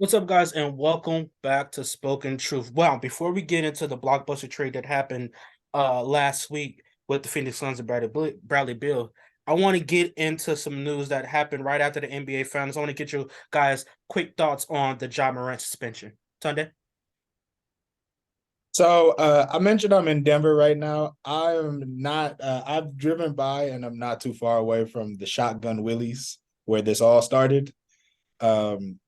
What's up, guys, and welcome back to Spoken Truth. Well, before we get into the blockbuster trade that happened last week with the Phoenix Suns and Bradley Beal, I want to get into some news that happened right after the NBA Finals. I want to get you guys quick thoughts on the Ja Morant suspension. Tunde? I mentioned I'm in Denver right now. I am not I've driven by and I'm not too far away from the Shotgun Willies where this all started. Um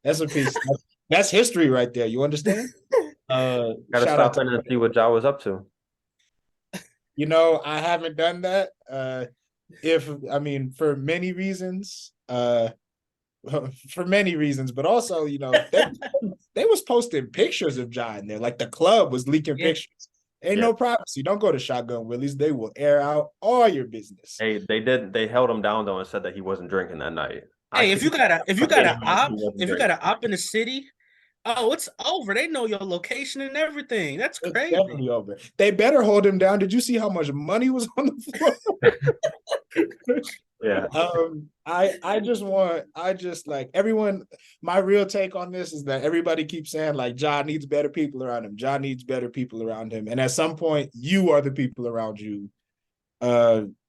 that's a piece. That's history right there. You understand? Got to Shout out stop to in and see what Ja was up to. I haven't done that. If I mean for many reasons. For many reasons, but also, they was posting pictures of Ja in there. Like the club was leaking Yeah. pictures. Ain't Yeah. no privacy. Don't go to Shotgun Willies. They will air out all your business. Hey, they held him down though and said that he wasn't drinking that night. I Hey, can't if you got believe an op, he wasn't if you got drinking. an op in the city, oh, it's over. They know your location and everything. That's It's crazy. definitely over. They better hold him down. Did you see how much money was on the floor? Yeah. I just like everyone. My real take on this is that everybody keeps saying like Ja needs better people around him. Ja needs better people around him, and at some point, you are the people around you.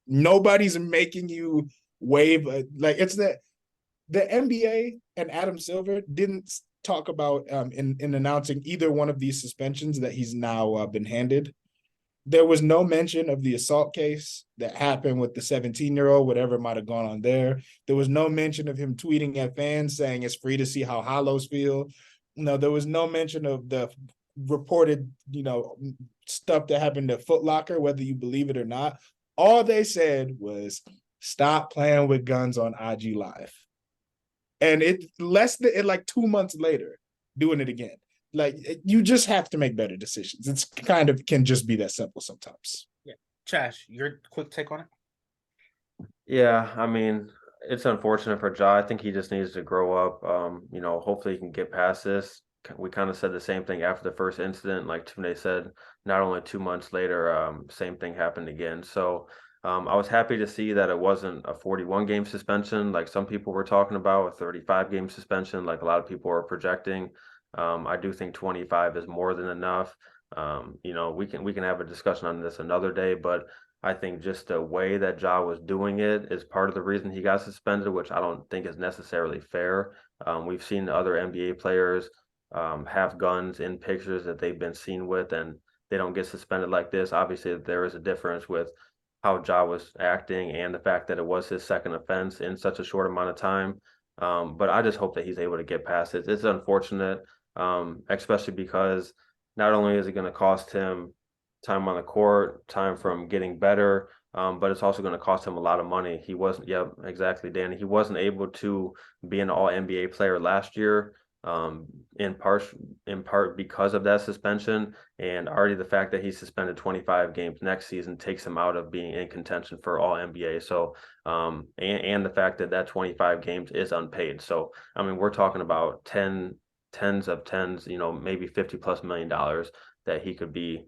Nobody's making you wave like it's the NBA and Adam Silver didn't talk about in announcing either one of these suspensions that he's now been handed. There was no mention of the assault case that happened with the 17-year-old, whatever might have gone on there. There was no mention of him tweeting at fans saying it's free to see how hollows feel. No, there was no mention of the reported, stuff that happened at Foot Locker, whether you believe it or not. All they said was stop playing with guns on IG Live. And like 2 months later, doing it again. Like you just have to make better decisions. It's kind of can just be that simple sometimes. Yeah. Trash, your quick take on it? Yeah, I mean, it's unfortunate for Ja. I think he just needs to grow up. Hopefully he can get past this. We kind of said the same thing after the first incident. Like Tunde said, not only 2 months later, same thing happened again. So I was happy to see that it wasn't a 41 game suspension like some people were talking about, a 35 game suspension like a lot of people are projecting. I do think 25 is more than enough. We can have a discussion on this another day, but I think just the way that Ja was doing it is part of the reason he got suspended, which I don't think is necessarily fair. We've seen other NBA players have guns in pictures that they've been seen with, and they don't get suspended like this. Obviously, there is a difference with how Ja was acting and the fact that it was his second offense in such a short amount of time. But I just hope that he's able to get past it. It's unfortunate, especially because not only is it going to cost him time on the court, time from getting better, but it's also going to cost him a lot of money. He wasn't, yeah, exactly, Danny. He wasn't able to be an All NBA player last year, um, in part because of that suspension, and already the fact that he's suspended 25 games next season takes him out of being in contention for All NBA. So, and the fact that that 25 games is unpaid. So, I mean, we're talking about tens of tens, maybe 50 plus $1 million that he could be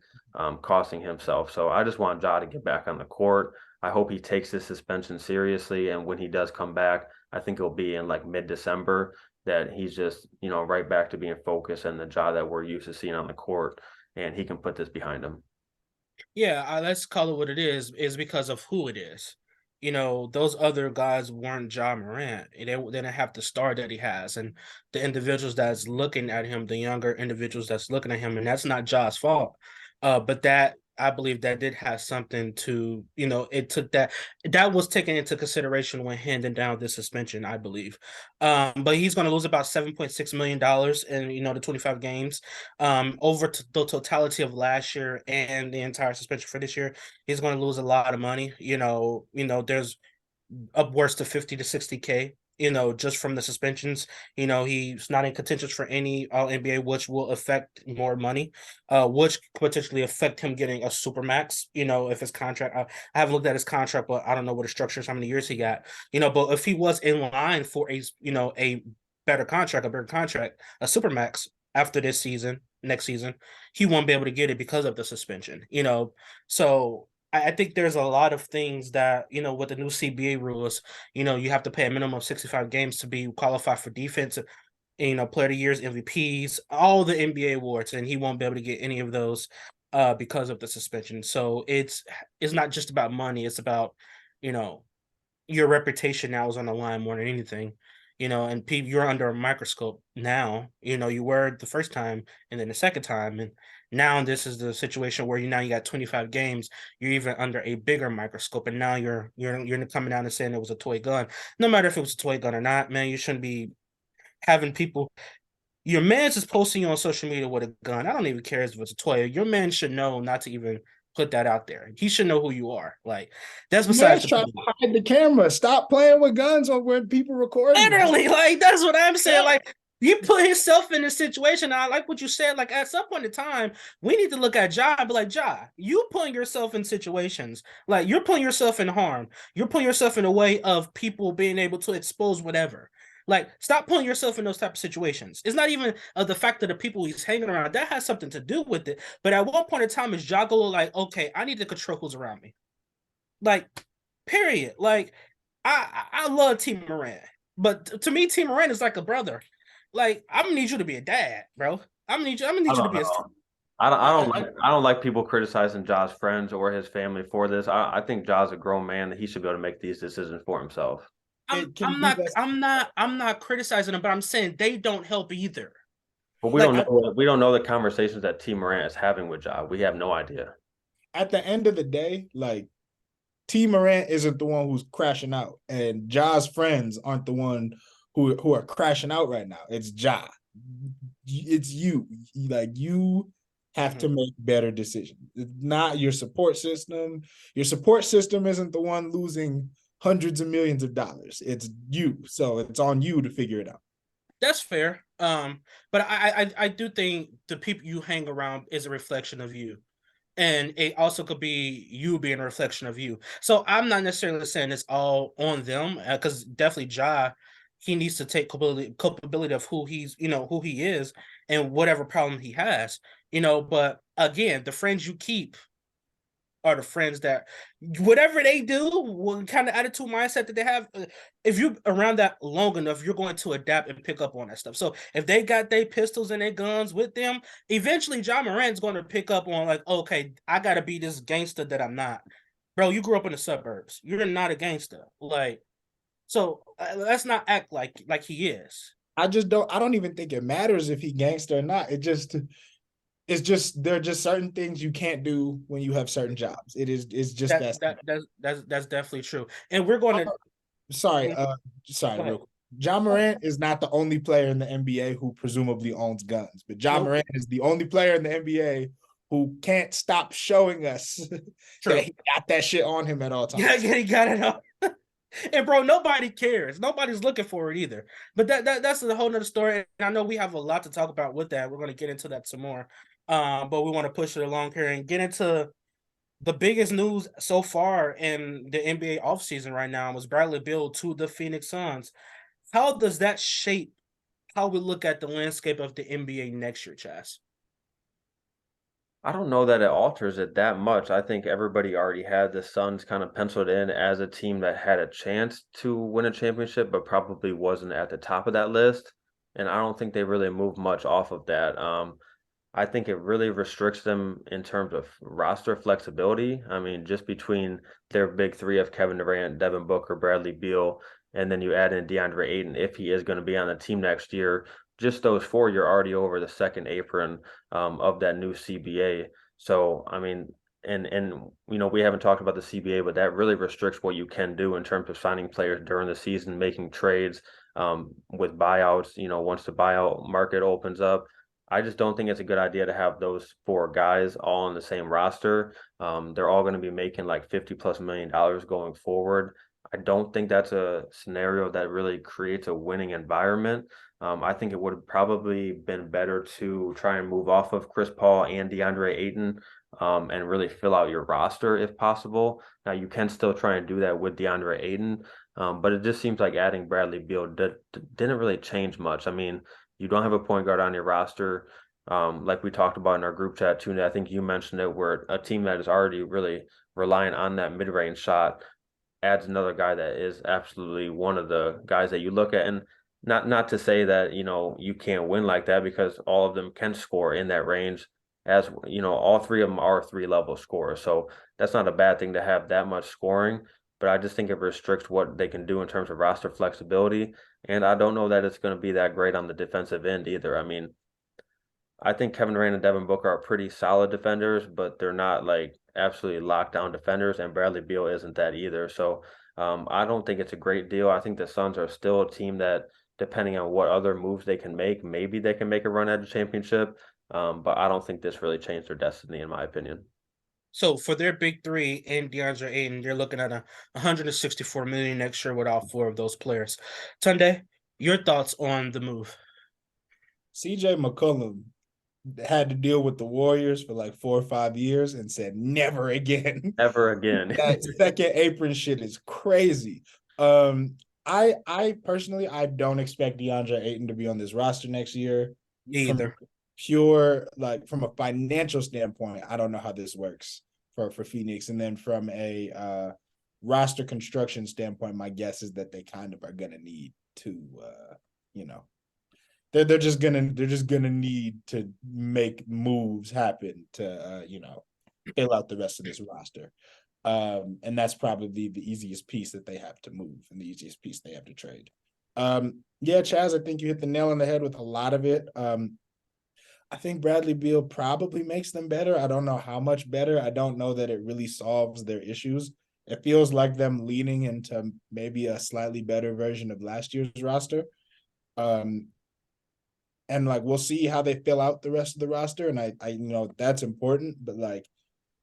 costing himself. So I just want Ja to get back on the court. I hope he takes this suspension seriously. And when he does come back, I think it'll be in like mid-December that he's just, right back to being focused and the Ja that we're used to seeing on the court. And he can put this behind him. Yeah, let's call it what it is because of who it is. Those other guys weren't Ja Morant. They didn't have the star that he has, and the individuals that's looking at him, the younger individuals that's looking at him, and that's not Ja's fault. But that I believe that did have something to, it took that was taken into consideration when handing down this suspension, I believe. But he's going to lose about $7.6 million in the 25 games over the totality of last year and the entire suspension for this year. He's going to lose a lot of money. There's upwards to 50 to 60K. Just from the suspensions. He's not in contention for any All NBA, which will affect more money, which could potentially affect him getting a super max. If his contract, I haven't looked at his contract, but I don't know what the structure is, how many years he got. But if he was in line for a better contract, a super max after this season, next season, he won't be able to get it because of the suspension. So I think there's a lot of things that, with the new CBA rules, you have to pay a minimum of 65 games to be qualified for defense, player of the years, MVPs, all the NBA awards, and he won't be able to get any of those because of the suspension. So it's not just about money, it's about, you know, your reputation now is on the line more than anything. And people, you're under a microscope now. You were the first time and then the second time, and now this is the situation where you got 25 games. You're even under a bigger microscope, and now you're coming down and saying it was a toy gun. No matter if it was a toy gun or not, man, you shouldn't be having people. Your man's just posting you on social media with a gun. I don't even care if it's a toy. Your man should know not to even put that out there. He should know who you are. Like, that's besides Man's the trying point. to hide the camera. Stop playing with guns on when people recording. Literally, like that's what I'm saying. Yeah. Like you put yourself in this situation. I like what you said. Like at some point in time, we need to look at Ja and be like, Ja, you putting yourself in situations. Like you're putting yourself in harm. You're putting yourself in a way of people being able to expose whatever. Like, stop putting yourself in those type of situations. It's not even the fact that the people he's hanging around. That has something to do with it. But at one point in time, is Ja Rule like, okay, I need to control who's around me. Like, period. Like, I love T Moran, but to me, T Moran is like a brother. Like, I'm gonna need you to be a dad, bro. I'm gonna I need you to don't be a. know. I, I don't like people criticizing Ja's friends or his family for this. I think Ja's a grown man that he should be able to make these decisions for himself. I'm It can I'm be not that. I'm not criticizing them, but I'm saying they don't help either. But Like, we don't know the conversations that T Morant is having with Ja. We have no idea. At the end of the day, like T Morant isn't the one who's crashing out, and Ja's friends aren't the one who are crashing out right now. It's Ja. It's you. Like you have to make better decisions. It's not your support system. Your support system isn't the one losing hundreds of millions of dollars. It's you. So it's on you to figure it out. that's fair. But I do think the people you hang around is a reflection of you. And it also could be you being a reflection of you. So I'm not necessarily saying it's all on them, because definitely Ja, he needs to take culpability of who who he is and whatever problem he has. But again, the friends you keep are the friends that whatever they do, what kind of attitude mindset that they have, if you're around that long enough, you're going to adapt and pick up on that stuff. So if they got their pistols and their guns with them, eventually John Morant's going to pick up on like, okay, I gotta be this gangster that I'm not. Bro, you grew up in the suburbs. You're not a gangster. Like, so let's not act like he is. I don't even think it matters if he gangster or not. It's just there are just certain things you can't do when you have certain jobs. It's just That that that that's definitely true. And we're going to sorry, go real ahead. quick. Ja Morant is not the only player in the NBA who presumably owns guns, but Ja Nope. Morant is the only player in the NBA who can't stop showing us that True. he got that shit on him at all Yeah, times. he got it up. And bro, nobody cares. Nobody's looking for it either. But that's a whole nother story. And I know we have a lot to talk about with that. We're going to get into that some more. But we want to push it along here and get into the biggest news so far in the NBA offseason right now was Bradley Beal to the Phoenix Suns. How does that shape how we look at the landscape of the NBA next year, Chas? I don't know that it alters it that much. I think everybody already had the Suns kind of penciled in as a team that had a chance to win a championship, but probably wasn't at the top of that list. And I don't think they really moved much off of that. I think it really restricts them in terms of roster flexibility. I mean, just between their big three of Kevin Durant, Devin Booker, Bradley Beal, and then you add in DeAndre Ayton if he is going to be on the team next year. Just those four, you're already over the second apron of that new CBA. So, I mean, and we haven't talked about the CBA, but that really restricts what you can do in terms of signing players during the season, making trades with buyouts. Once the buyout market opens up. I just don't think it's a good idea to have those four guys all on the same roster. They're all going to be making like $50+ million going forward. I don't think that's a scenario that really creates a winning environment. I think it would have probably been better to try and move off of Chris Paul and DeAndre Ayton and really fill out your roster if possible. Now, you can still try and do that with DeAndre Ayton, but it just seems like adding Bradley Beal didn't really change much. I mean, you don't have a point guard on your roster. Like we talked about in our group chat too, and I think you mentioned it, where a team that is already really relying on that mid-range shot adds another guy that is absolutely one of the guys that you look at. And not to say that, you can't win like that, because all of them can score in that range. As all three of them are three-level scorers. So that's not a bad thing to have that much scoring. But I just think it restricts what they can do in terms of roster flexibility. And I don't know that it's going to be that great on the defensive end either. I mean, I think Kevin Durant and Devin Booker are pretty solid defenders, but they're not like absolutely lockdown defenders, and Bradley Beal isn't that either. So I don't think it's a great deal. I think the Suns are still a team that, depending on what other moves they can make, maybe they can make a run at a championship. But I don't think this really changed their destiny, in my opinion. So for their big three and DeAndre Ayton, you're looking at 164 million next year with all four of those players. Tunde, your thoughts on the move? CJ McCollum had to deal with the Warriors for like 4 or 5 years and said never again. Ever again. That second apron shit is crazy. I personally I don't expect DeAndre Ayton to be on this roster next year. From Either. pure like from a financial standpoint, I don't know how this works for Phoenix. And then from a roster construction standpoint, my guess is that they kind of are gonna need to you know they're just gonna need to make moves happen to fill out the rest of this roster. And that's probably the easiest piece that they have to move and the easiest piece they have to trade. Yeah, Chaz, I think you hit the nail on the head with a lot of it. I think Bradley Beal probably makes them better. I don't know how much better. I don't know that it really solves their issues. It feels like them leaning into maybe a slightly better version of last year's roster. And like we'll see how they fill out the rest of the roster. And I that's important, but like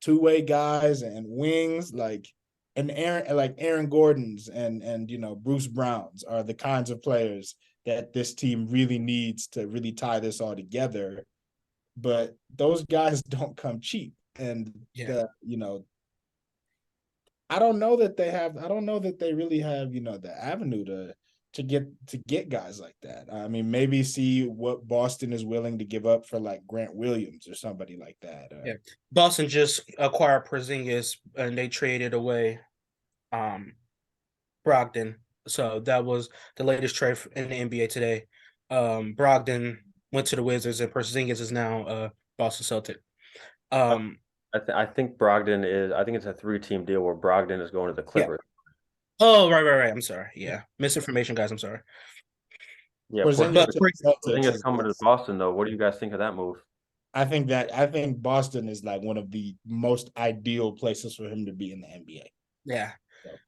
two-way guys and wings, like Aaron Gordon's and Bruce Brown's are the kinds of players that this team really needs to really tie this all together. But those guys don't come cheap. And I don't know that they really have, the avenue to get guys like that. I mean, maybe see what Boston is willing to give up for like Grant Williams or somebody like that. Yeah. Boston just acquired Porzingis and they traded away Brogdon. So that was the latest trade in the NBA today. Brogdon went to the Wizards and Porzingis is now Boston Celtic. I think Brogdon is. I think it's a 3-team deal where Brogdon is going to the Clippers. Yeah. Oh, right. I'm sorry. Yeah, misinformation, guys. I'm sorry. Yeah, Porzingis coming to Boston though. What do you guys think of that move? I think Boston is like one of the most ideal places for him to be in the NBA. Yeah.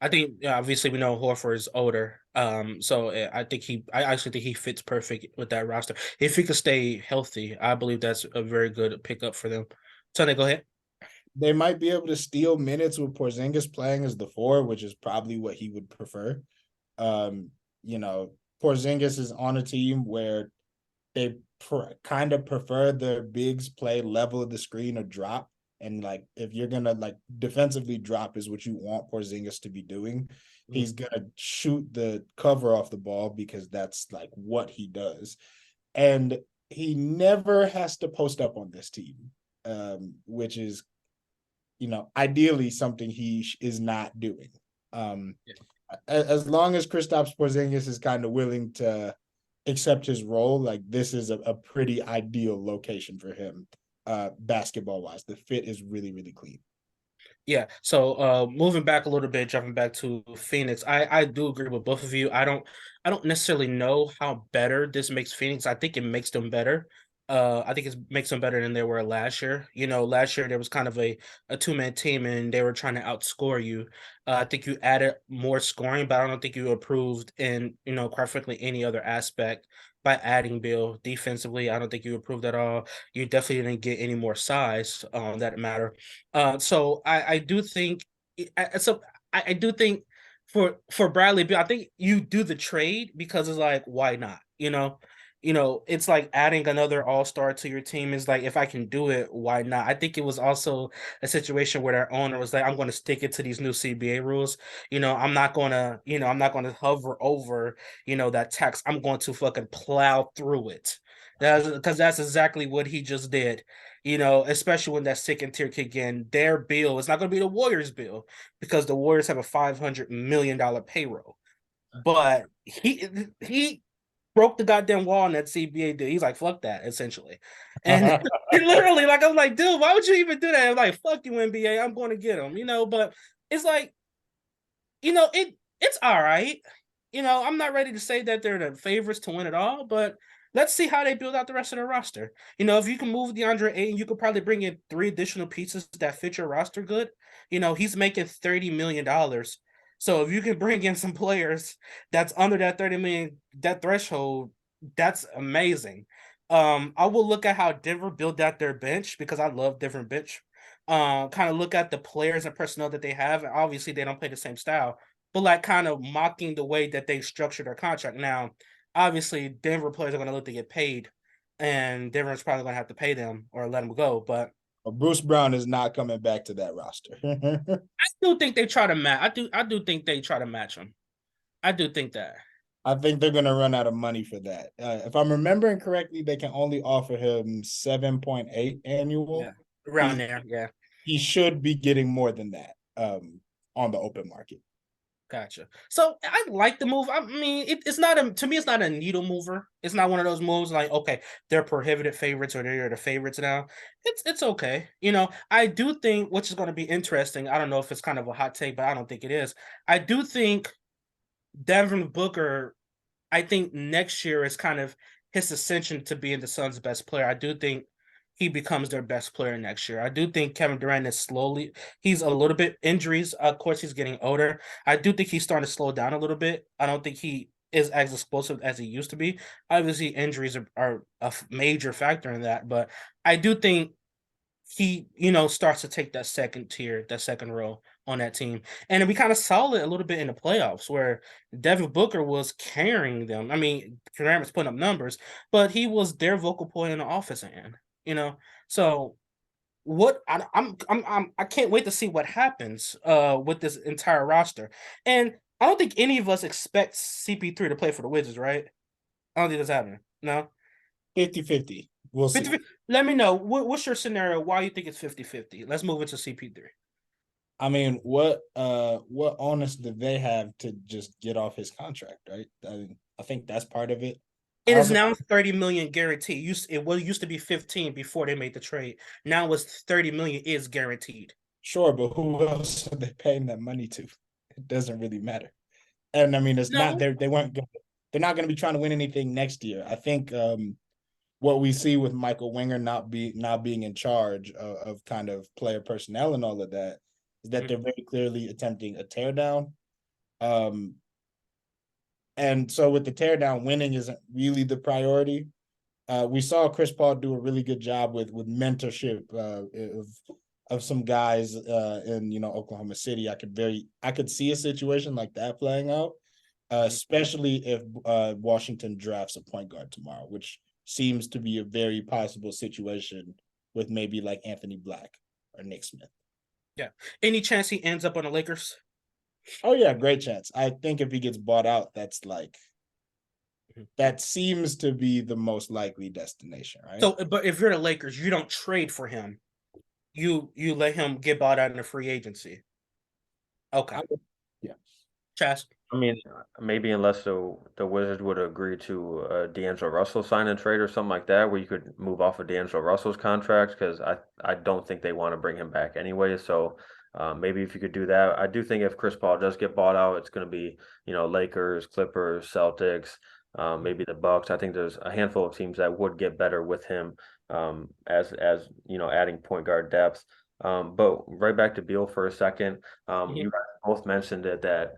I think obviously we know Horford is older. So I actually think he fits perfect with that roster. If he could stay healthy, I believe that's a very good pickup for them. Tony, go ahead. They might be able to steal minutes with Porzingis playing as the 4, which is probably what he would prefer. Porzingis is on a team where they kind of prefer their bigs play level of the screen or drop. And like if you're gonna like defensively drop is what you want Porzingis to be doing. Mm-hmm. He's gonna shoot the cover off the ball because that's like what he does. And he never has to post up on this team, which is ideally something he is not doing. As long as Kristaps Porzingis is kind of willing to accept his role, like this is a pretty ideal location for him, basketball wise. The fit is really, really clean. Yeah. So moving back a little bit, jumping back to Phoenix, I do agree with both of you. I don't necessarily know how better this makes Phoenix. I think it makes them better. I think it makes them better than they were last year. Last year there was kind of a two-man team and they were trying to outscore you. I think you added more scoring, but I don't think you improved in, quite frankly, any other aspect by adding Bill. Defensively, I don't think you improved at all. You definitely didn't get any more size on that matter. So I do think I do think for Bradley Beal, I think you do the trade because it's like, why not? It's like adding another all-star to your team is like, if I can do it, why not? I think it was also a situation where their owner was like, I'm going to stick it to these new CBA rules. I'm not going to hover over, that tax. I'm going to fucking plow through it. because that's exactly what he just did. Especially when that second tier kick in, their bill is not going to be the Warriors' bill because the Warriors have a $500 million payroll. But he broke the goddamn wall in that CBA deal. He's like, fuck that, essentially. And literally, like, I was like, dude, why would you even do that? I was like, fuck you, NBA. I'm going to get him, but it's like, it's all right. I'm not ready to say that they're the favorites to win it all, but let's see how they build out the rest of their roster. If you can move DeAndre Ayton, you could probably bring in 3 additional pieces that fit your roster good. He's making $30 million. So if you can bring in some players that's under that 30 million, that threshold, that's amazing. I will look at how Denver built out their bench because I love different bench. Kind of look at the players and personnel that they have. And obviously, they don't play the same style, but like kind of mocking the way that they structured their contract. Now, obviously, Denver players are going to look to get paid, and Denver's probably going to have to pay them or let them go. But Bruce Brown is not coming back to that roster. I still think they try to match. I do think they try to match him. I do think that. I think they're going to run out of money for that. If I'm remembering correctly, they can only offer him 7.8 annual. Yeah, around there. Yeah, he should be getting more than that on the open market. Gotcha. So I like the move. I mean, it's not to me. It's not a needle mover. It's not one of those moves like, okay, they're prohibited favorites or they're the favorites now. It's okay. I do think, which is going to be interesting. I don't know if it's kind of a hot take, but I don't think it is. I do think Devin Booker, I think next year is kind of his ascension to being the Suns' best player. I do think he becomes their best player next year. I do think Kevin Durant he's a little bit injuries. Of course, he's getting older. I do think he's starting to slow down a little bit. I don't think he is as explosive as he used to be. Obviously, injuries are a major factor in that, but I do think he, starts to take that second tier, that second row on that team. And we kind of saw it a little bit in the playoffs where Devin Booker was carrying them. I mean, Durant was putting up numbers, but he was their vocal point in the offensive end. So what I can't wait to see what happens with this entire roster. And I don't think any of us expect CP3 to play for the Wizards, right? I don't think that's happening. No. 50-50. We'll see. 50, let me know what's your scenario, why you think it's 50-50. Let's move into CP3. I mean, what onus do they have to just get off his contract, right? I think that's part of it. It is now 30 million guaranteed. It used to be 15 before they made the trade. Now it's 30 million is guaranteed. Sure, but who else are they paying that money to? It doesn't really matter. And I mean, it's not they're not going to be trying to win anything next year. I think what we see with Michael Winger not being in charge of kind of player personnel and all of that is that they're very clearly attempting a teardown. And so with the teardown, winning isn't really the priority. We saw Chris Paul do a really good job with mentorship of some guys in Oklahoma City. I could see a situation like that playing out, especially if Washington drafts a point guard tomorrow, which seems to be a very possible situation with maybe like Anthony Black or Nick Smith. Yeah. Any chance he ends up on the Lakers? Oh yeah, great chance. I think if he gets bought out, that seems to be the most likely destination, right? So, but if you're the Lakers, you don't trade for him. You let him get bought out in a free agency. Okay. Yeah. Chas? I mean, maybe unless the Wizards would agree to D'Angelo Russell sign and trade or something like that, where you could move off of D'Angelo Russell's contract, because I don't think they want to bring him back anyway. So maybe if you could do that. I do think if Chris Paul does get bought out, it's going to be Lakers, Clippers, Celtics, maybe the Bucks. I think there's a handful of teams that would get better with him as adding point guard depth. But right back to Beal for a second. You guys both mentioned that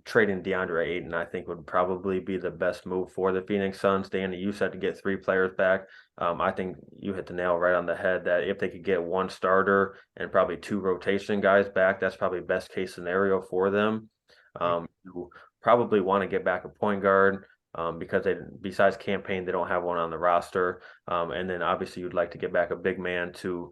trading DeAndre Ayton, I think, would probably be the best move for the Phoenix Suns. Danny, you said to get 3 players back. I think you hit the nail right on the head that if they could get 1 starter and probably 2 rotation guys back, that's probably best case scenario for them. You probably want to get back a point guard because besides campaign, they don't have one on the roster. And then obviously you'd like to get back a big man to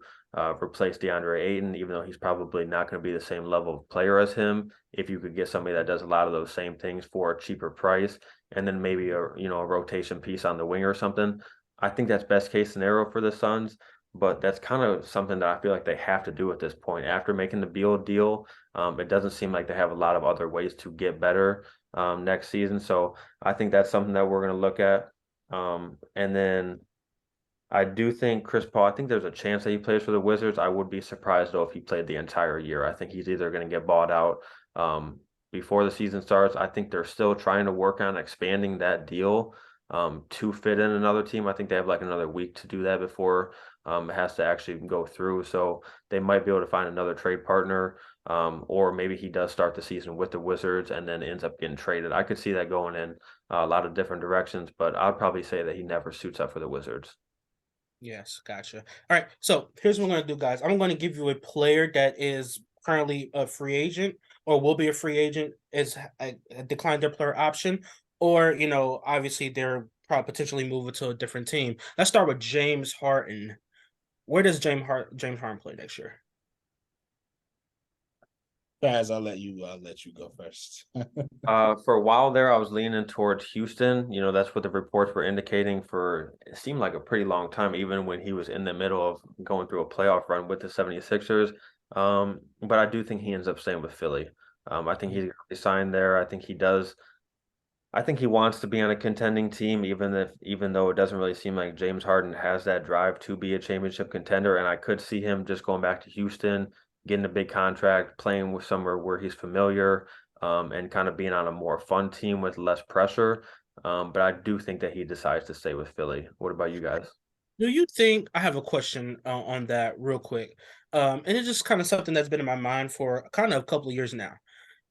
replace DeAndre Ayton, even though he's probably not going to be the same level of player as him. If you could get somebody that does a lot of those same things for a cheaper price, and then maybe a rotation piece on the wing or something, I think that's best case scenario for the Suns, but that's kind of something that I feel like they have to do at this point. After making the Beal deal, it doesn't seem like they have a lot of other ways to get better next season. So I think that's something that we're going to look at. And then I do think Chris Paul, I think there's a chance that he plays for the Wizards. I would be surprised though if he played the entire year. I think he's either going to get bought out before the season starts. I think they're still trying to work on expanding that deal to fit in another team. I think they have like another week to do that before it has to actually go through. So they might be able to find another trade partner, or maybe he does start the season with the Wizards and then ends up getting traded. I could see that going in a lot of different directions, but I'd probably say that he never suits up for the Wizards. Yes, gotcha. All right, so here's what I'm going to do, guys. I'm going to give you a player that is currently a free agent or will be a free agent, is declined their player option, or obviously they're probably potentially moving to a different team. Let's start with James Harden. Where does James Harden play next year? Guys, I'll let you go first. For a while there, I was leaning towards Houston. You know, that's what the reports were indicating for it seemed like a pretty long time, even when he was in the middle of going through a playoff run with the 76ers. But I do think he ends up staying with Philly. I think he's going to be signed there. I think he does. I think he wants to be on a contending team, even though it doesn't really seem like James Harden has that drive to be a championship contender. And I could see him just going back to Houston, getting a big contract, playing with somewhere where he's familiar, and kind of being on a more fun team with less pressure. But I do think that he decides to stay with Philly. What about you guys? Do you think I have a question on that real quick? And it's just kind of something that's been in my mind for kind of a couple of years now.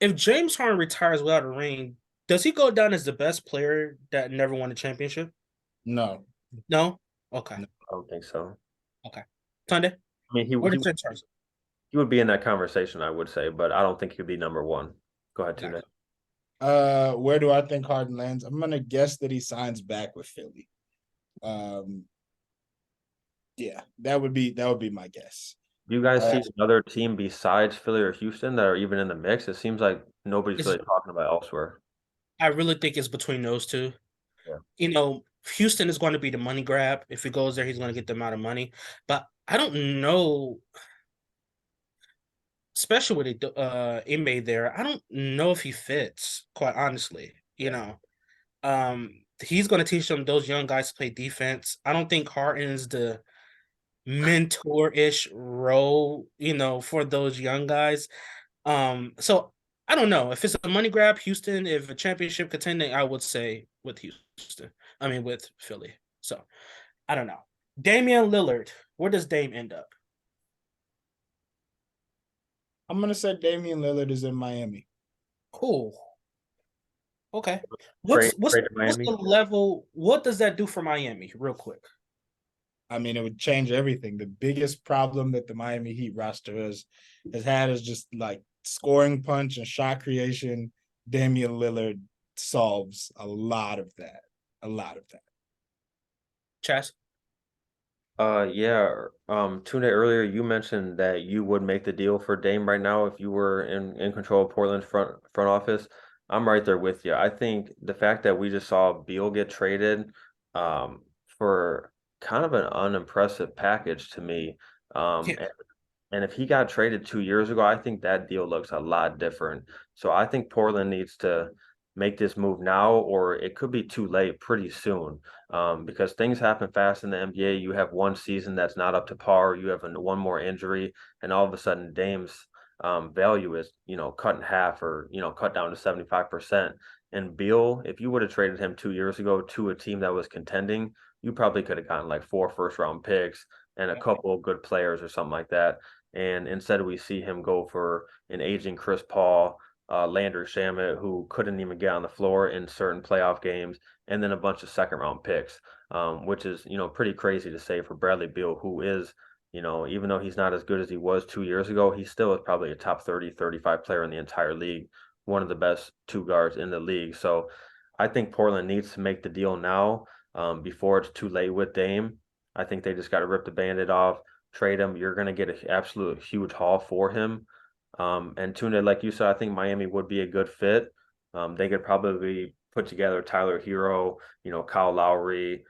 If James Harden retires without a ring, does he go down as the best player that never won a championship? No. No? Okay. No. I don't think so. Okay. Tunde, I mean, where he does James Harden? he would be in that conversation, I would say, but I don't think he'd be number one. Go ahead, Tuna. Where do I think Harden lands? I'm gonna guess that he signs back with Philly. Yeah, that would be my guess. Do you guys Uh, see another team besides Philly or Houston that are even in the mix? It seems like nobody's It's, really talking about elsewhere. I really think it's between those two. Yeah. Houston is going to be the money grab. If he goes there, he's going to get the amount of money. But I don't know, especially with the inmate there. I don't know if he fits, quite honestly. He's going to teach them those young guys to play defense. I don't think Harden's the mentor-ish role, for those young guys. So I don't know if it's a money grab, Houston. If a championship contending, I would say with Houston. I mean with Philly. So I don't know. Damian Lillard, where does Dame end up? I'm gonna say Damian Lillard is in Miami. Cool. Okay. Trade, What's trade to what's Miami. the level? What does that do for Miami, real quick? I mean, it would change everything. The biggest problem that the Miami Heat roster has had is just like scoring punch and shot creation. Damian Lillard solves a lot of that. A lot of that. Chaz? Yeah. Tuna, earlier you mentioned that you would make the deal for Dame right now if you were in control of Portland's front office. I'm right there with you. I think the fact that we just saw Beal get traded, for kind of an unimpressive package to me. Yeah. And if he got traded 2 years ago, I think that deal looks a lot different. So I think Portland needs to make this move now, or it could be too late pretty soon. Because things happen fast in the NBA. You have one season that's not up to par. You have one more injury, and all of a sudden, Dame's value is cut in half, or cut down to 75%. And Beal, if you would have traded him 2 years ago to a team that was contending, you probably could have gotten like 4 first-round picks and a couple of good players or something like that. And instead, we see him go for an aging Chris Paul, Landry Shamet, who couldn't even get on the floor in certain playoff games, and then a bunch of second-round picks, which is pretty crazy to say for Bradley Beal, who is even though he's not as good as he was 2 years ago, he still is probably a top 30, 35 player in the entire league, one of the best two guards in the league. So I think Portland needs to make the deal now, before it's too late with Dame. I think they just got to rip the Band-Aid off, trade him. You're going to get an absolute huge haul for him. And Tuna, like you said, I think Miami would be a good fit. They could probably put together Tyler Hero, Kyle Lowry,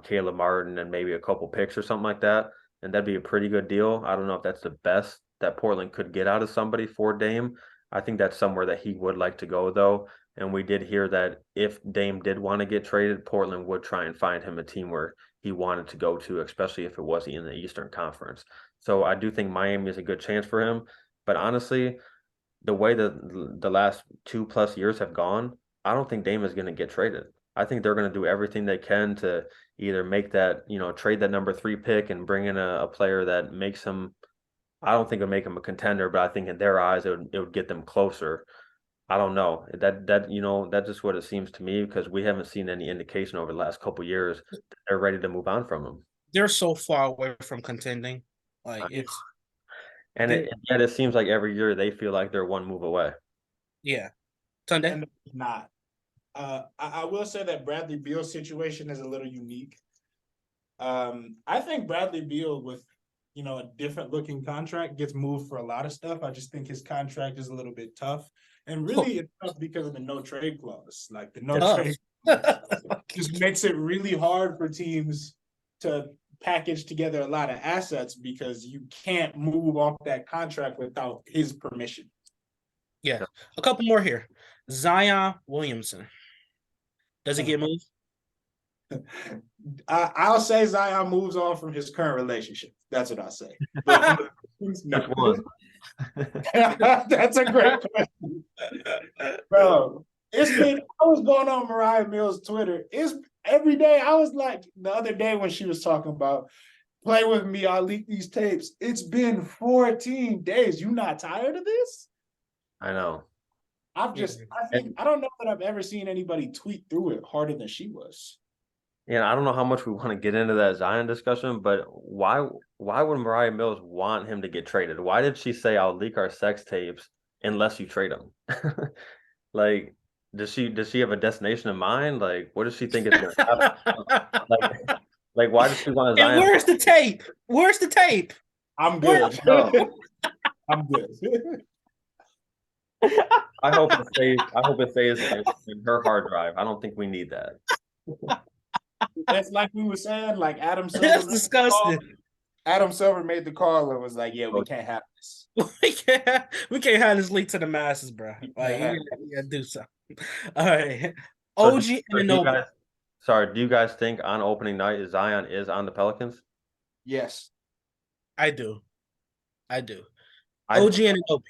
Caleb Martin and maybe a couple picks or something like that, and that'd be a pretty good deal. I don't know if that's the best that Portland could get out of somebody for Dame. I think that's somewhere that he would like to go though. And we did hear that if Dame did want to get traded, Portland would try and find him a team where he wanted to go to, especially if it was in the Eastern Conference. So I do think Miami is a good chance for him. But honestly, the way that the last 2+ years have gone, I don't think Dame is going to get traded. I think they're going to do everything they can to either make that, trade that number 3 pick and bring in a player that makes him. I don't think it'll make him a contender, but I think in their eyes it would get them closer. I don't know. That's just what it seems to me because we haven't seen any indication over the last couple years that they're ready to move on from him. They're so far away from contending. Like it's And yet it seems like every year they feel like they're one move away. Yeah. Sunday? And not. I will say that Bradley Beal's situation is a little unique. I think Bradley Beal with a different looking contract gets moved for a lot of stuff. I just think his contract is a little bit tough. And really it's tough because of the no trade clause. Like the no trade just makes it really hard for teams to package together a lot of assets because you can't move off that contract without his permission. Yeah. A couple more here. Zion Williamson. Does he get moved? I'll say Zion moves on from his current relationship. That's what I'll say. That's a great question. Bro, I was going on Mariah Mills' Twitter. It's every day. I was like, the other day when she was talking about play with me, I'll leak these tapes. It's been 14 days. You not tired of this? I know. I don't know that I've ever seen anybody tweet through it harder than she was. Yeah, I don't know how much we want to get into that Zion discussion, but why would Mariah Mills want him to get traded? Why did she say I'll leak our sex tapes unless you trade him? Like, does she have a destination in mind? Like, what does she think is going to happen? like, why does she want Zion? And where's the tape? Where's the tape? I'm good. I'm good. I hope it stays in her hard drive. I don't think we need that. That's like we were saying, like Adam Silver. That's disgusting. Adam Silver made the call and was like, "Yeah, we can't have this. we can't have this leak to the masses, bro. Like, you gotta do something." All right, OG Anunoby. Do you guys think on opening night Zion is on the Pelicans? Yes, I do. OG Anunoby.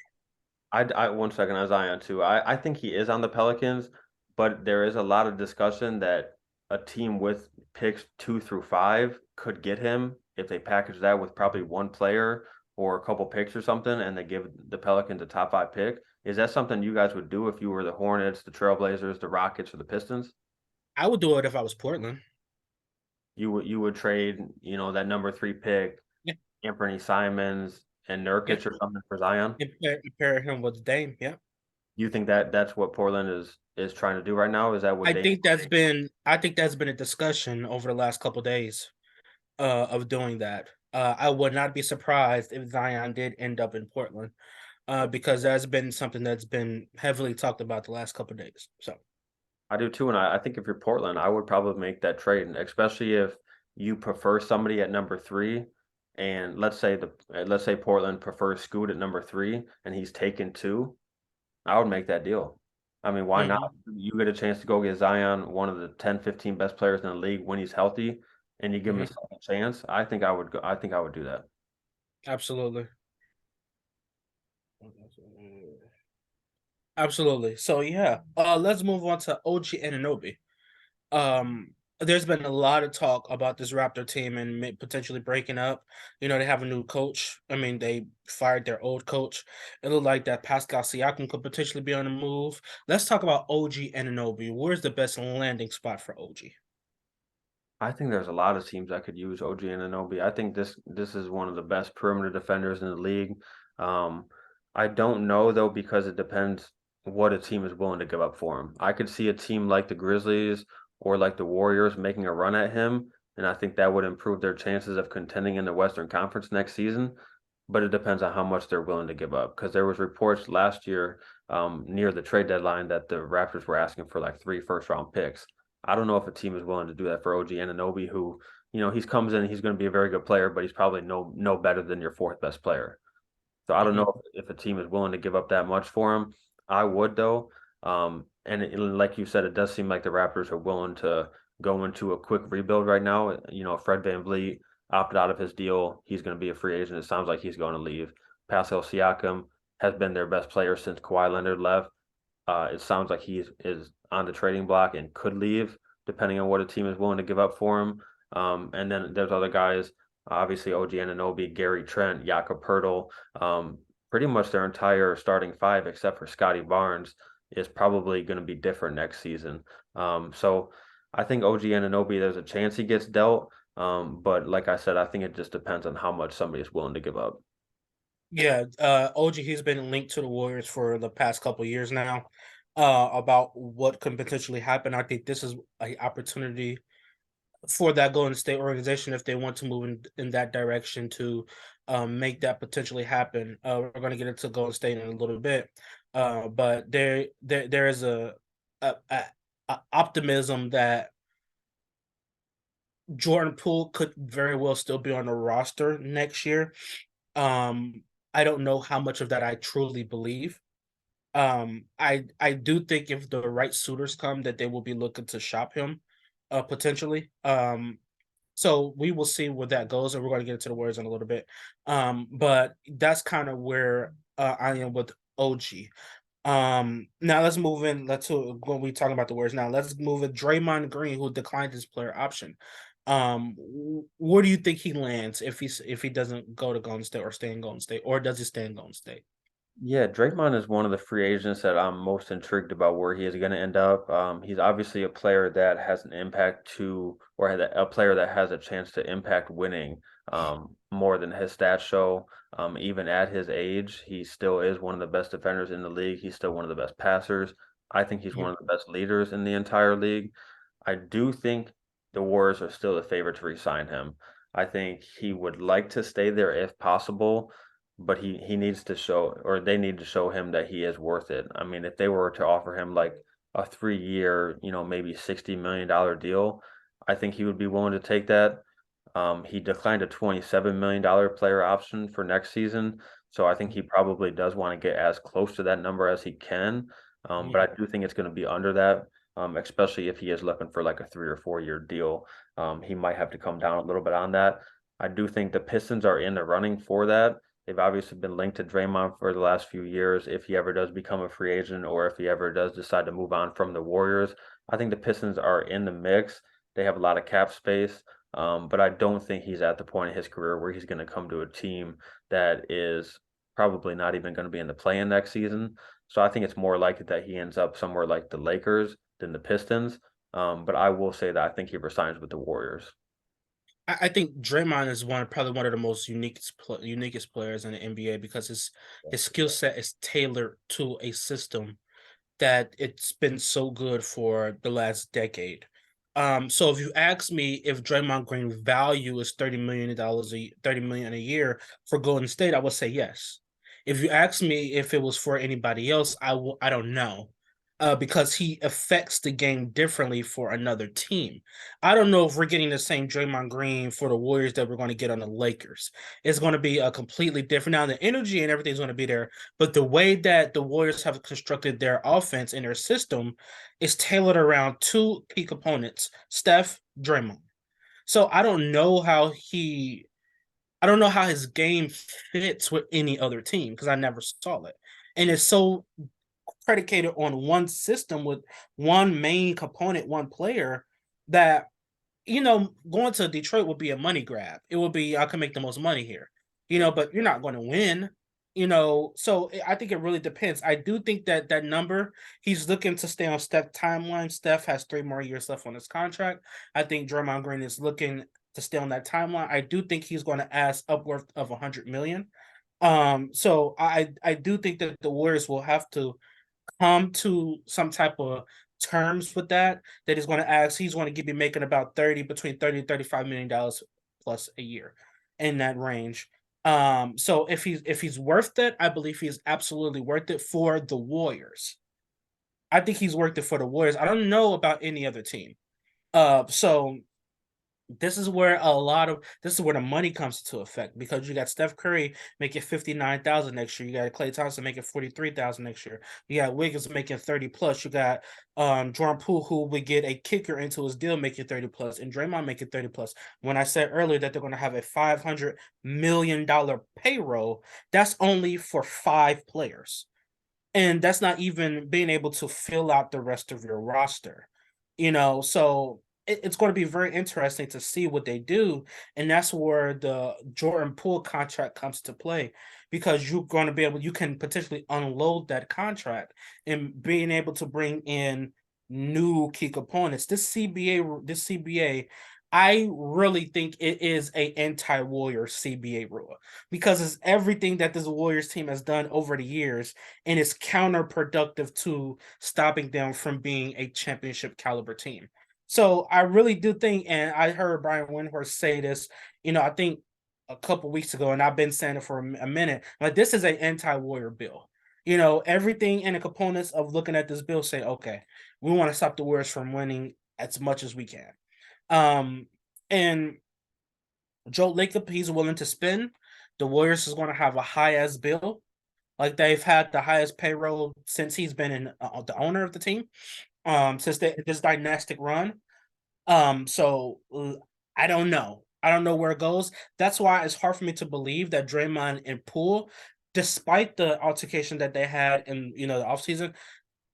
I 1 second on Zion too. I think he is on the Pelicans, but there is a lot of discussion that a team with picks 2 through 5 could get him if they package that with probably one player or a couple picks or something, and they give the Pelicans a top 5 pick. Is that something you guys would do if you were the Hornets, the Trailblazers, the Rockets, or the Pistons? I would do it if I was Portland. You would trade, that number 3 pick, Anthony Simons and Nurkic or something for Zion? And pair him with Dame, yeah. You think that's what Portland is trying to do right now? Is that what I think that's been a discussion over the last couple of days of doing that. I would not be surprised if Zion did end up in Portland because that's been something that's been heavily talked about the last couple of days. So I do too, and I think if you're Portland, I would probably make that trade, especially if you prefer somebody at number 3. And let's say Portland prefers Scoot at number 3 and he's taken 2. I would make that deal. I mean, why not? You get a chance to go get Zion, one of the 10, 15 best players in the league when he's healthy, and you give him a second chance. I think I would do that. Absolutely. Absolutely. So yeah, let's move on to OG Anunoby. There's been a lot of talk about this Raptor team and potentially breaking up. They have a new coach. I mean, they fired their old coach. It looked like that Pascal Siakam could potentially be on the move. Let's talk about OG Anunoby. Where's the best landing spot for OG? I think there's a lot of teams that could use OG Anunoby. I think this is one of the best perimeter defenders in the league. I don't know though because it depends what a team is willing to give up for him. I could see a team like the Grizzlies or like the Warriors making a run at him, and I think that would improve their chances of contending in the Western Conference next season. But it depends on how much they're willing to give up, because there was reports last year near the trade deadline that the Raptors were asking for like 3 first-round picks. I don't know if a team is willing to do that for OG Anunoby, who, he comes in, he's going to be a very good player, but he's probably no better than your fourth best player. So I don't Mhm. know if a team is willing to give up that much for him. I would though. Like you said, it does seem like the Raptors are willing to go into a quick rebuild right now. Fred VanVleet opted out of his deal. He's going to be a free agent. It sounds like he's going to leave. Pascal Siakam has been their best player since Kawhi Leonard left. It sounds like is on the trading block and could leave, depending on what a team is willing to give up for him. And then there's other guys, obviously OG Anunoby, Gary Trent, Jakob Poeltl. Pretty much their entire starting five, except for Scotty Barnes, is probably going to be different next season. So I think OG Anunoby, there's a chance he gets dealt. But like I said, I think it just depends on how much somebody is willing to give up. Yeah, OG, he's been linked to the Warriors for the past couple years now. About what can potentially happen. I think this is an opportunity for that Golden State organization if they want to move in that direction to make that potentially happen. We're going to get into Golden State in a little bit, but there is a optimism that Jordan Poole could very well still be on the roster next year. I don't know how much of that I truly believe. I do think if the right suitors come, that they will be looking to shop him, potentially. So we will see where that goes, and we're going to get into the Warriors in a little bit. But that's kind of where I am with OG. Now let's move in. When we talking about the Warriors now, let's move in. Draymond Green, who declined his player option. Where do you think he lands if he doesn't go to Golden State or stay in Golden State, or does he stay in Golden State? Yeah, Draymond is one of the free agents that I'm most intrigued about where he is going to end up. He's obviously a player that has an impact or a player that has a chance to impact winning more than his stats show. Even at his age, he still is one of the best defenders in the league. He's still one of the best passers. I think he's one Mhm. of the best leaders in the entire league. I do think the Warriors are still the favorite to re-sign him. I think he would like to stay there if possible, but he needs to show, or they need to show him that he is worth it. I mean, if they were to offer him like a 3 year, maybe $60 million deal, I think he would be willing to take that. He declined a $27 million player option for next season, so I think he probably does want to get as close to that number as he can. But I do think it's going to be under that, especially if he is looking for like a 3 or 4 year deal. He might have to come down a little bit on that. I do think the Pistons are in the running for that. They've obviously been linked to Draymond for the last few years. If he ever does become a free agent or if he ever does decide to move on from the Warriors, I think the Pistons are in the mix. They have a lot of cap space, but I don't think he's at the point in his career where he's going to come to a team that is probably not even going to be in the play-in next season. So I think it's more likely that he ends up somewhere like the Lakers than the Pistons. But I will say that I think he resigns with the Warriors. I think Draymond is probably one of the most uniquest players in the NBA because his skill set is tailored to a system that it's been so good for the last decade. So if you ask me if Draymond Green's value is $30 million a year for Golden State, I would say yes. If you ask me if it was for anybody else, I don't know. Because he affects the game differently for another team. I don't know if we're getting the same Draymond Green for the Warriors that we're going to get on the Lakers. It's going to be a completely different. Now the energy and everything's going to be there, but the way that the Warriors have constructed their offense and their system is tailored around two key components: Steph, Draymond. So I don't know how his game fits with any other team because I never saw it. And it's so predicated on one system with one main component, one player, that going to Detroit would be a money grab. It would be, I can make the most money here, but you're not going to win, So I think it really depends. I do think that that number, he's looking to stay on Steph timeline. Steph has 3 more years left on his contract. I think Draymond Green is looking to stay on that timeline. I do think he's going to ask upwards of 100 million. So I do think that the Warriors will have to come to some type of terms with that he's going to ask. He's going to be making about 30 between 30 and 35 million dollars plus a year in that range. So if he's worth it, I believe he's absolutely worth it for the Warriors. I think he's worth it for the Warriors. I don't know about any other team. So this is where the money comes into effect, because you got Steph Curry making 59,000 next year. You got Klay Thompson making 43,000 next year. You got Wiggins making 30 plus. You got Jordan Poole, who would get a kicker into his deal, making 30 plus, and Draymond making 30 plus. When I said earlier that they're going to have a $500 million payroll, that's only for 5 players. And that's not even being able to fill out the rest of your roster. So it's going to be very interesting to see what they do. And that's where the Jordan Poole contract comes to play, because you can potentially unload that contract and being able to bring in new key components. This CBA, I really think it is a anti-Warrior CBA rule, because it's everything that this Warriors team has done over the years, and it's counterproductive to stopping them from being a championship caliber team. So I really do think, and I heard Brian Windhorst say this, I think a couple weeks ago, and I've been saying it for a minute, like, this is an anti-Warrior bill. Everything and the components of looking at this bill say, okay, we want to stop the Warriors from winning as much as we can. And Joe Lacob, he's willing to spend. The Warriors is going to have a high ass bill. Like, they've had the highest payroll since he's been in the owner of the team. Since this dynastic run. So I don't know. I don't know where it goes. That's why it's hard for me to believe that Draymond and Poole, despite the altercation that they had in the offseason,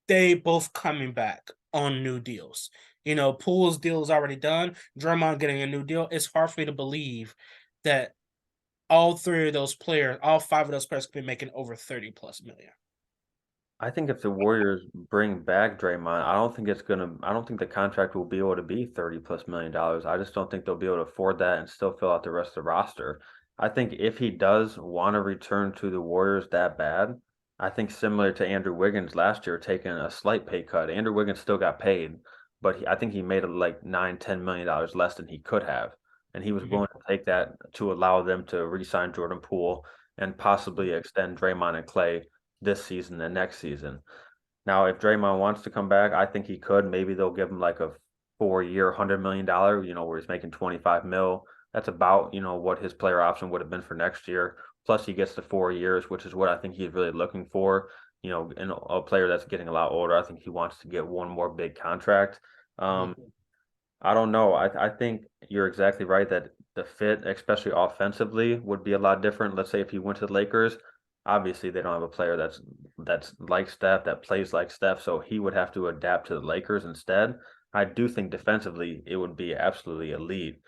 they both coming back on new deals. Poole's deal is already done. Draymond getting a new deal. It's hard for me to believe that all 5 of those players could be making over 30 plus million. I think if the Warriors bring back Draymond, I don't think the contract will be able to be $30+ million. I just don't think they'll be able to afford that and still fill out the rest of the roster. I think if he does want to return to the Warriors that bad, I think similar to Andrew Wiggins last year, taking a slight pay cut. Andrew Wiggins still got paid, but I think he made like $9-10 million less than he could have. And he was Mhm. willing to take that to allow them to re-sign Jordan Poole and possibly extend Draymond and Klay this season and next season. Now, if Draymond wants to come back, I think he could. Maybe they'll give him like a 4-year, $100 million, where he's making 25 mil. That's about, what his player option would have been for next year. Plus, he gets the 4 years, which is what I think he's really looking for. In a player that's getting a lot older, I think he wants to get one more big contract. Mhm. I don't know. I think you're exactly right that the fit, especially offensively, would be a lot different. Let's say if he went to the Lakers, obviously they don't have a player that's like Steph, that plays like Steph, so he would have to adapt to the Lakers instead. I do think defensively it would be absolutely elite.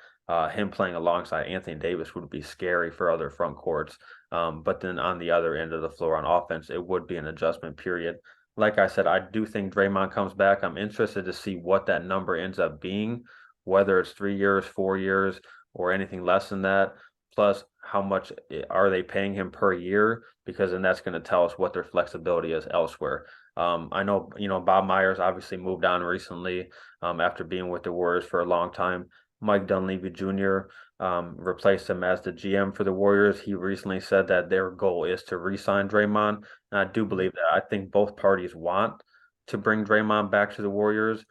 Him playing alongside Anthony Davis would be scary for other front courts. But then on the other end of the floor on offense, it would be an adjustment period. Like I said, I do think Draymond comes back. I'm interested to see what that number ends up being, whether it's 3 years, 4 years, or anything less than that. Plus, how much are they paying him per year? Because then that's going to tell us what their flexibility is elsewhere. I know, Bob Myers obviously moved on recently after being with the Warriors for a long time. Mike Dunleavy Jr. Replaced him as the GM for the Warriors. He recently said that their goal is to re-sign Draymond. And I do believe that. I think both parties want to bring Draymond back to the Warriors,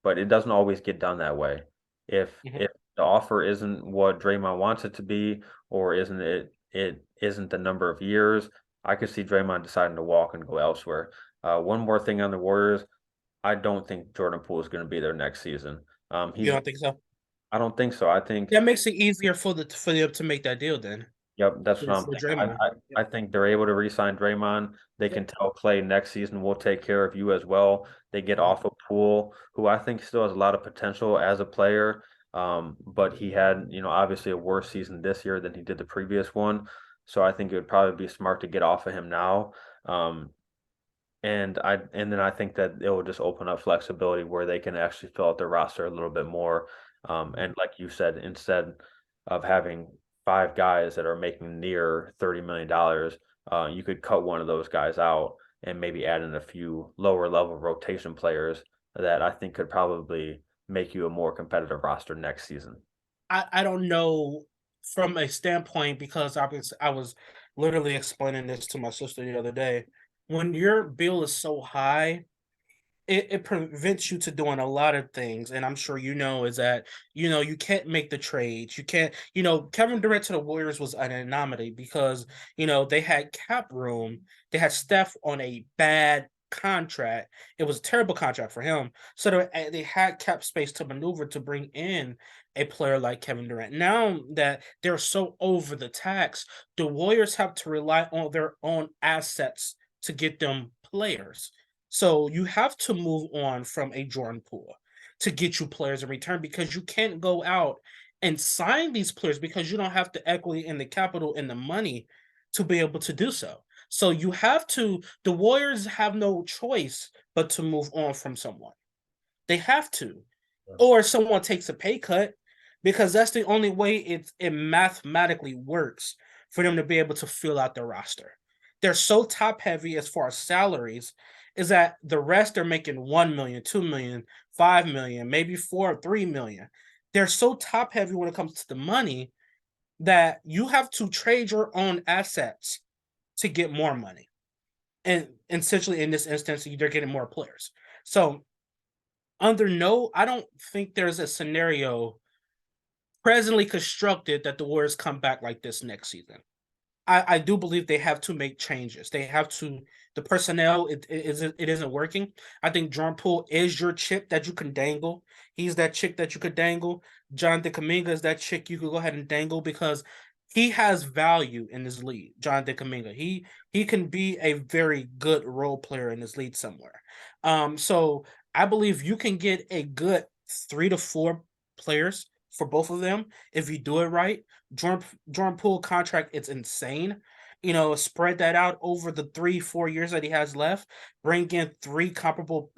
but it doesn't always get done that way. If Mhm. if the offer isn't what Draymond wants it to be, or it isn't the number of years, I could see Draymond deciding to walk and go elsewhere. One more thing on the Warriors, I don't think Jordan Poole is going to be there next season. You He's don't think so? I don't think so. I think That makes it easier for them to make that deal then, Yep, that's what I'm for thinking. Draymond. I think they're able to re-sign Draymond. They Yep. can tell Clay next season we'll take care of you as well. They get Mhm. off of Poole, who I think still has a lot of potential as a player. But he had, obviously a worse season this year than he did the previous one. So I think it would probably be smart to get off of him now. Um, and then I think that it will just open up flexibility where they can actually fill out their roster a little bit more. And like you said, instead of having 5 guys that are making near $30 million, you could cut one of those guys out and maybe add in a few lower level rotation players that I think could probably make you a more competitive roster next season. I don't know from a standpoint, because I was literally explaining this to my sister the other day. When your bill is so high, it prevents you to doing a lot of things, and I'm sure is that you can't make the trades. You can't, Kevin Durant to the Warriors was an anomaly because they had cap room. They had Steph on a bad contract. It was a terrible contract for him. So they had cap space to maneuver to bring in a player like Kevin Durant. Now that they're so over the tax, the Warriors have to rely on their own assets to get them players. So you have to move on from a Jordan Poole to get you players in return because you can't go out and sign these players because you don't have the equity and the capital and the money to be able to do so. So the Warriors have no choice but to move on from someone. They have to. Or someone takes a pay cut because that's the only way it mathematically works for them to be able to fill out their roster. They're so top heavy as far as salaries, is that the rest are making 1 million, 2 million, 5 million, maybe 4, 3 million. They're so top heavy when it comes to the money that you have to trade your own assets to get more money. And essentially, in this instance, they're getting more players. So, I don't think there's a scenario presently constructed that the Warriors come back like this next season. I do believe they have to make changes. They have to the personnel it isn't working. I think Jordan Poole is your chip that you can dangle. He's that chick that you could dangle. Jonathan Kuminga is that chick you could go ahead and dangle because he has value in this league. Jonathan Kuminga. He can be a very good role player in this league somewhere. So I believe you can get a good 3 to 4 players for both of them if you do it right. Jordan Poole contract, it's insane. Spread that out over the 3-4 years that he has left. Bring in 3 comparable,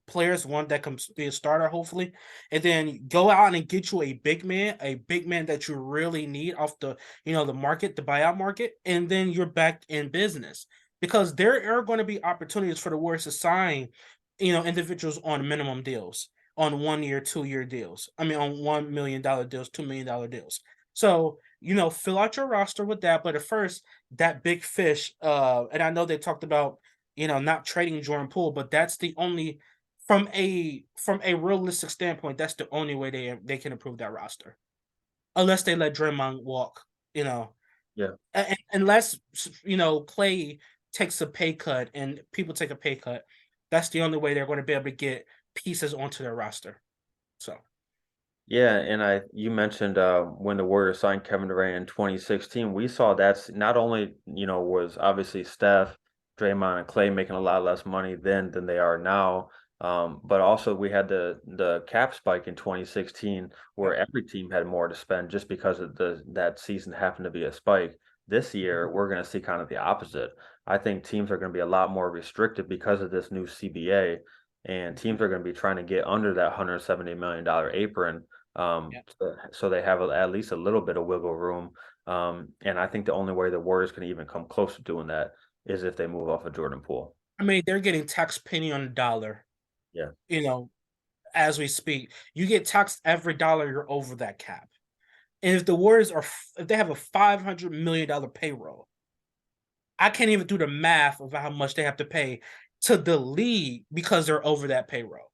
players, one that can be a starter, hopefully, and then go out and get you a big man that you really need off the market, the buyout market, and then you're back in business because there are going to be opportunities for the Warriors to sign, individuals on minimum deals on 1 year, 2 year deals. I mean, on $1 million deals, $2 million deals. So, fill out your roster with that. But at first, that big fish, and I know they talked about, not trading Jordan Poole, but that's the only from a realistic standpoint, that's the only way they can improve that roster. Unless they let Draymond walk, Yeah. unless Clay takes a pay cut and people take a pay cut, that's the only way they're going to be able to get pieces onto their roster. So Yeah, and you mentioned when the Warriors signed Kevin Durant in 2016, we saw that's not only, was obviously Steph, Draymond, and Clay making a lot less money then than they are now. But also we had the cap spike in 2016 where every team had more to spend just because of that season happened to be a spike. This year, we're going to see kind of the opposite. I think teams are going to be a lot more restricted because of this new CBA, and teams are going to be trying to get under that $170 million apron, yeah. so they have at least a little bit of wiggle room. And I think the only way the Warriors can even come close to doing that is if they move off of Jordan Poole. I mean, they're getting taxed penny on the dollar, Yeah. you know, as we speak. You get taxed every dollar you're over that cap. And if the Warriors if they have a $500 million payroll, I can't even do the math of how much they have to pay to the league because they're over that payroll,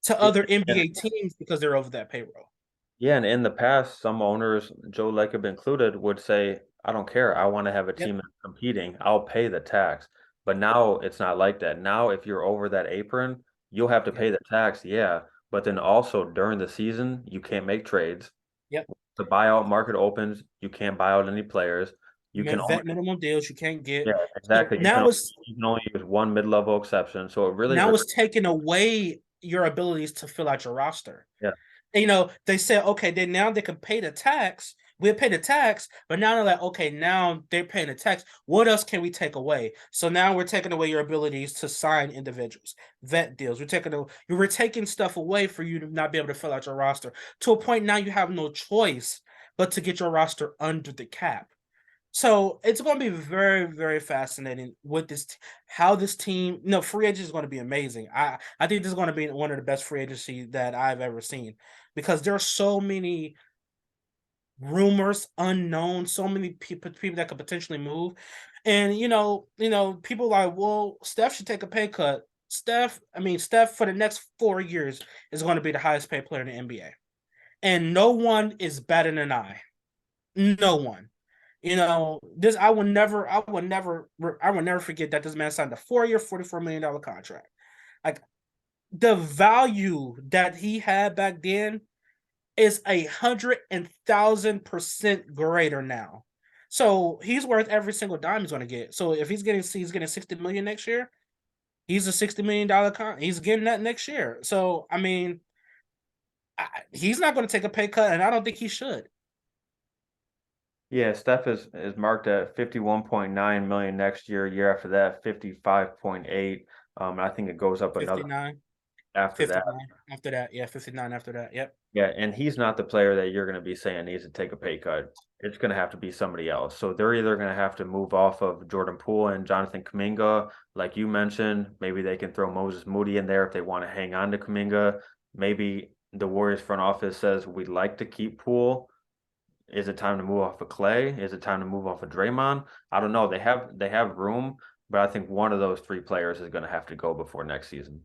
to Yeah. other NBA teams because they're over that payroll. Yeah, and in the past, some owners, Joe Lacob included, would say, I don't care. I want to have a Yep. team that's competing. I'll pay the tax. But now it's not like that. Now, if you're over that apron, you'll have to Yep. pay the tax, yeah. But then also during the season, you can't make trades. Yep. The buyout market opens, you can't buy out any players. You can only, Vet minimum deals you can't yeah, get. So exactly. You can only use one mid-level exception. So it really, now really, it's taking away your abilities to fill out your roster. yeah. They said, okay, then now they can pay the tax. We'll pay the tax, but now they're like, okay, now they're paying the tax. What else can we take away? So now we're taking away your abilities to sign individuals, vet deals. We're taking stuff away for you to not be able to fill out your roster to a point now you have no choice but to get your roster under the cap. So it's going to be very, very fascinating with how this team. Free agent is going to be amazing. I think this is going to be one of the best free agency that I've ever seen because there are so many rumors, unknown, so many people that could potentially move, and people like, well, Steph should take a pay cut. Steph for the next 4 years is going to be the highest paid player in the NBA. And no one is batting an eye. No one. This I will never forget that this man signed a 4-year, $44 million contract. Like, the value that he had back then is 100,000% greater now. So he's worth every single dime he's going to get. So if he's getting 60 million next year, he's a $60 million he's getting that next year. So I mean, he's not going to take a pay cut, and I don't think he should. Yeah, Steph is marked at 51.9 million next year. Year after that, 55.8. I think it goes up another 59 after that. 59 after that. Yeah, 59 after that. Yep. Yeah, and he's not the player that you're going to be saying needs to take a pay cut. It's going to have to be somebody else. So they're either going to have to move off of Jordan Poole and Jonathan Kuminga, like you mentioned. Maybe they can throw Moses Moody in there if they want to hang on to Kuminga. Maybe the Warriors front office says we'd like to keep Poole. Is it time to move off of Clay? Is it time to move off of Draymond? I don't know. They have room, but I think one of those three players is going to have to go before next season.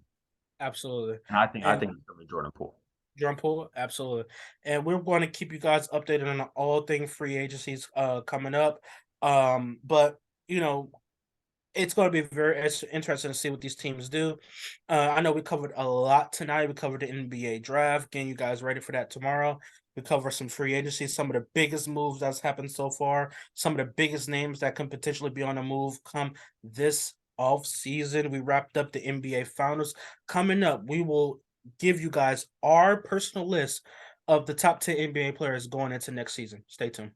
Absolutely. And I think it's going to be Jordan Poole. Jordan Poole, absolutely. And we're going to keep you guys updated on all things free agencies coming up. But it's going to be very interesting to see what these teams do. I know we covered a lot tonight. We covered the NBA draft, getting you guys ready for that tomorrow. We cover some free agency, some of the biggest moves that's happened so far, some of the biggest names that can potentially be on a move come this off season. We wrapped up the NBA Finals. Coming up, we will give you guys our personal list of the top 10 NBA players going into next season. Stay tuned.